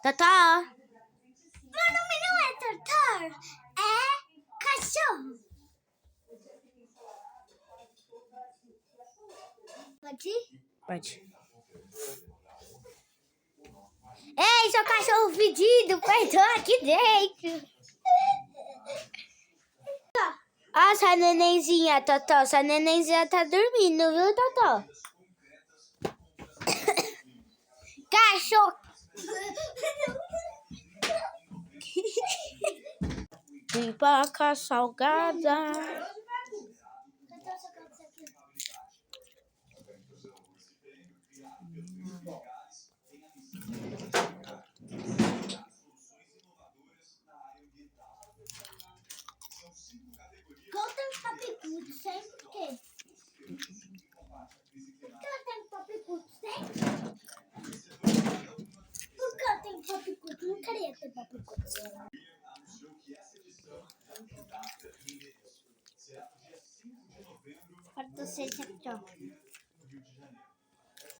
Totó. Meu nome não é Totó, é cachorro. Pode ir? Pode. Ei, seu cachorro fedido, perdão aqui dentro. Ó, sua nenenzinha, Totó. Sua nenenzinha tá dormindo, viu, Totó? Cachorro. Pipoca salgada. Qual tem papicudo sempre? Por quê? Por que eu tenho papicudo sempre? Por que eu tenho papicudo? Não queria ter papicudo. Para você, tchau.